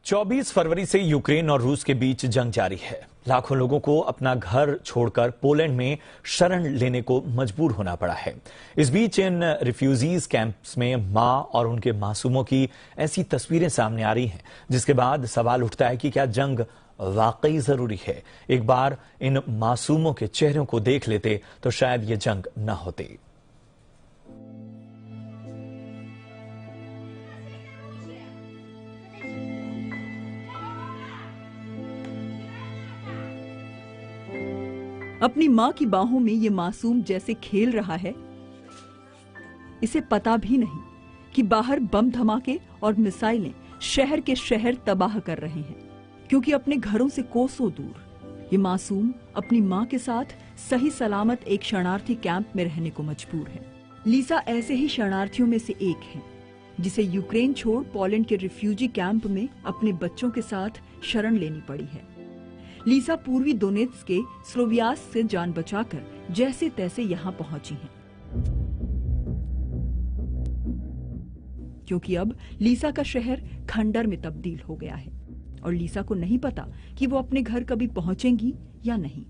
24 फरवरी से यूक्रेन और रूस के बीच जंग जारी है। लाखों लोगों को अपना घर छोड़कर पोलैंड में शरण लेने को मजबूर होना पड़ा है। इस बीच इन रिफ्यूजीज कैंप्स में मां और उनके मासूमों की ऐसी तस्वीरें सामने आ रही हैं, जिसके बाद सवाल उठता है कि क्या जंग वाकई जरूरी है। एक बार इन मासूमों के चेहरों को देख लेते तो शायद ये जंग न होती। अपनी मां की बाहों में ये मासूम जैसे खेल रहा है, इसे पता भी नहीं कि बाहर बम धमाके और मिसाइलें शहर के शहर तबाह कर रहे हैं, क्योंकि अपने घरों से कोसों दूर ये मासूम अपनी मां के साथ सही सलामत एक शरणार्थी कैंप में रहने को मजबूर है। लीसा ऐसे ही शरणार्थियों में से एक है, जिसे यूक्रेन छोड़ पोलैंड के रिफ्यूजी कैंप में अपने बच्चों के साथ शरण लेनी पड़ी है। लीसा पूर्वी दोनेत्स्क के स्लोवियास्क से जान बचाकर जैसे तैसे यहाँ पहुंची हैं, क्योंकि अब लीसा का शहर खंडर में तब्दील हो गया है और लीसा को नहीं पता कि वो अपने घर कभी पहुंचेंगी या नहीं।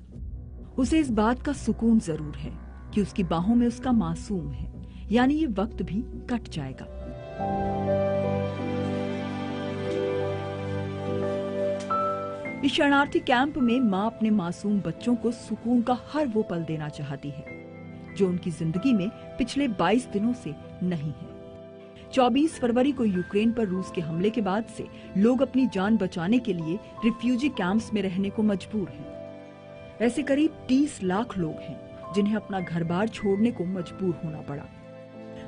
उसे इस बात का सुकून जरूर है कि उसकी बाहों में उसका मासूम है, यानी ये वक्त भी कट जाएगा। इस शरणार्थी कैंप में मां अपने मासूम बच्चों को सुकून का हर वो पल देना चाहती है जो उनकी जिंदगी में पिछले 22 दिनों से नहीं है। 24 फरवरी को यूक्रेन पर रूस के हमले के बाद से लोग अपनी जान बचाने के लिए रिफ्यूजी कैंप्स में रहने को मजबूर हैं। ऐसे करीब 30 लाख लोग हैं जिन्हें अपना घर-बार छोड़ने को मजबूर होना पड़ा।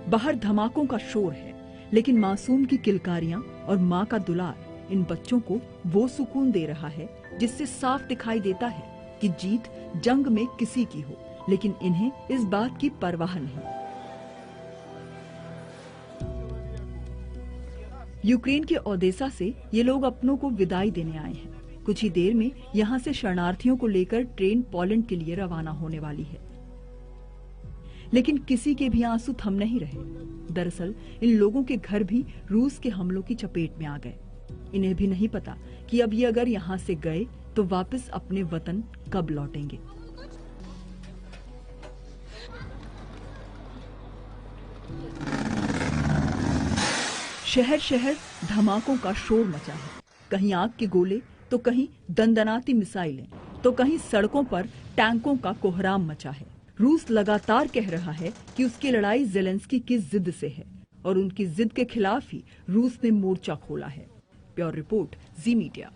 बाहर धमाकों का शोर है, लेकिन मासूम की किलकारियां और मां का दुलार इन बच्चों को वो सुकून दे रहा है जिससे साफ दिखाई देता है कि जीत जंग में किसी की हो, लेकिन इन्हें इस बात की परवाह नहीं। यूक्रेन के ओदेसा से ये लोग अपनों को विदाई देने आए हैं। कुछ ही देर में यहाँ से शरणार्थियों को लेकर ट्रेन पोलैंड के लिए रवाना होने वाली है, लेकिन किसी के भी आंसू थम नहीं रहे। दरअसल इन लोगों के घर भी रूस के हमलों की चपेट में आ गए। इन्हें भी नहीं पता कि अब ये अगर यहाँ से गए तो वापस अपने वतन कब लौटेंगे। शहर शहर धमाकों का शोर मचा है। कहीं आग के गोले तो कहीं दंदनाती मिसाइलें, तो कहीं सड़कों पर टैंकों का कोहराम मचा है। रूस लगातार कह रहा है कि उसकी लड़ाई ज़ेलेंस्की की जिद से है और उनकी जिद के खिलाफ ही रूस ने मोर्चा खोला है। प्योर रिपोर्ट, जी मीडिया।